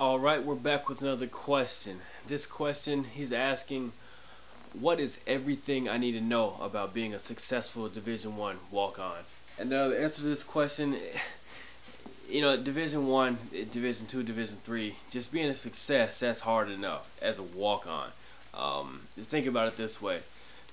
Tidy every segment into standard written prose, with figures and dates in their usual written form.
Alright, we're back with another question. This question, he's asking, what is everything I need to know about being a successful Division One walk-on? And the answer to this question, Division One, Division Two, Division Three, just being a success, that's hard enough as a walk-on. Just think about it this way.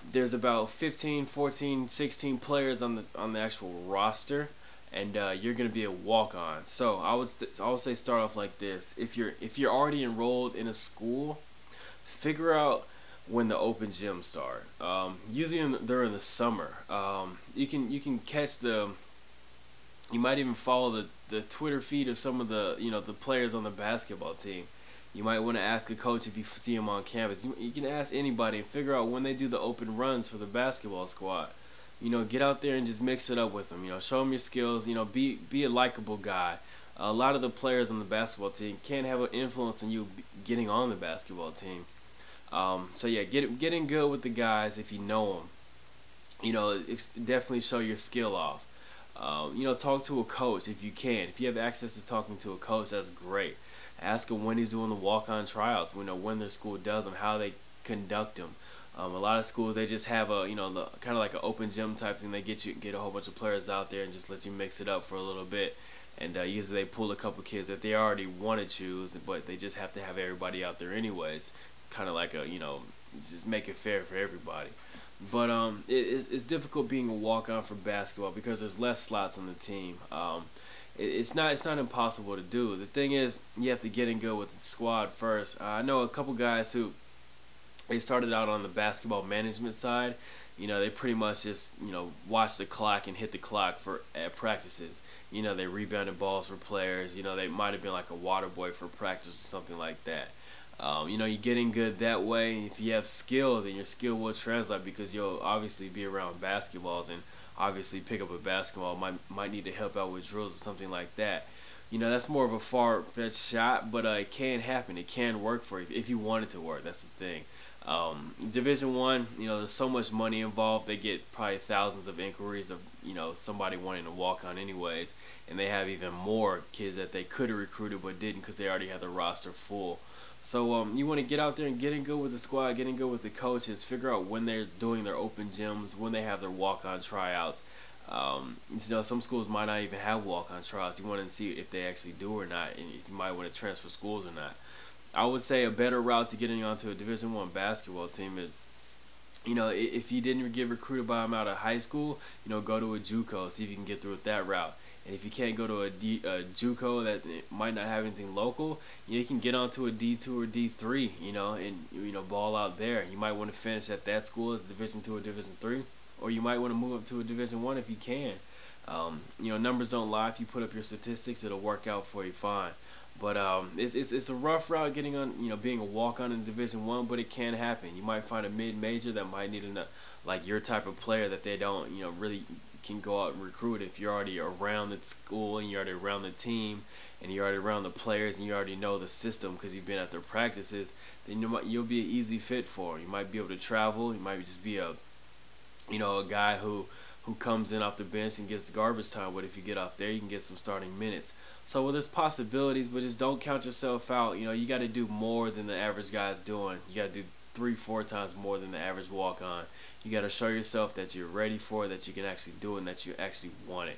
There's about 15, 14, 16 players on the actual roster, and you're gonna be a walk-on. So I would say start off like this. If you're already enrolled in a school, figure out when the open gyms start. Usually they're in the summer. You can catch the. You might even follow the Twitter feed of some of the players on the basketball team. You might want to ask a coach if you see them on campus. You can ask anybody and figure out when they do the open runs for the basketball squad. Get out there and just mix it up with them. Show them your skills. Be a likable guy. A lot of the players on the basketball team can have an influence on you getting on the basketball team. So yeah, getting good with the guys if you know them. Definitely show your skill off. Talk to a coach if you can. If you have access to talking to a coach, that's great. Ask him when he's doing the walk-on tryouts. When their school does them, how they conduct them. A lot of schools, they just have a kind of like an open gym type thing. They get a whole bunch of players out there and just let you mix it up for a little bit. And usually they pull a couple kids that they already want to choose, but they just have to have everybody out there anyways. Kind of like just make it fair for everybody. But it's difficult being a walk-on for basketball because there's less slots on the team. It's not impossible to do. The thing is, you have to get in good with the squad first. I know a couple guys who they started out on the basketball management side. They pretty much just watch the clock and hit the clock at practices. They rebounded balls for players. They might have been like a water boy for practice or something like that. You're getting good that way. If you have skill, then your skill will translate because you'll obviously be around basketballs and obviously pick up a basketball. Might need to help out with drills or something like that. That's more of a far-fetched shot, but it can happen. It can work for you if you want it to work. That's the thing. Division One, there's so much money involved. They get probably thousands of inquiries of somebody wanting to walk on anyways, and they have even more kids that they could have recruited but didn't because they already had the roster full. So you want to get out there and get in good with the squad, get in good with the coaches, figure out when they're doing their open gyms, when they have their walk-on tryouts. Some schools might not even have walk-on tryouts. You want to see if they actually do or not, and if you might want to transfer schools or not. I would say a better route to getting onto a Division One basketball team is, if you didn't get recruited by them out of high school, go to a JUCO, see if you can get through with that route. And if you can't go to a JUCO that might not have anything local, you can get onto a D2 or D3, and ball out there. You might want to finish at that school, at Division 2 or Division 3, or you might want to move up to a Division 1 if you can. Numbers don't lie. If you put up your statistics, it'll work out for you fine. But it's a rough route getting on, being a walk-on in Division 1, but it can happen. You might find a mid-major that might need like your type of player that they don't, really can go out and recruit. If you're already around the school and you're already around the team and you're already around the players and you already know the system because you've been at their practices, then you'll be an easy fit for them. You might be able to travel. You might just be a guy who comes in off the bench and gets garbage time. But if you get off there, you can get some starting minutes. So there's possibilities, but just don't count yourself out. You got to do more than the average guy's doing. You got to do 3-4 times more than the average walk-on. You got to show yourself that you're ready for it, that you can actually do it, and that you actually want it.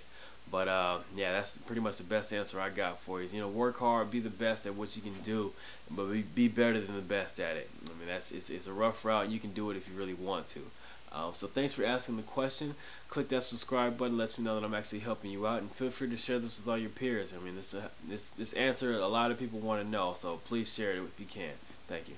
But yeah, that's pretty much the best answer I got for you. Work hard, be the best at what you can do, but be better than the best at it. I mean, it's a rough route. You can do it if you really want to. So thanks for asking the question. Click that subscribe button. Lets me know that I'm actually helping you out, and feel free to share this with all your peers. I mean, this answer a lot of people want to know, so please share it if you can. Thank you.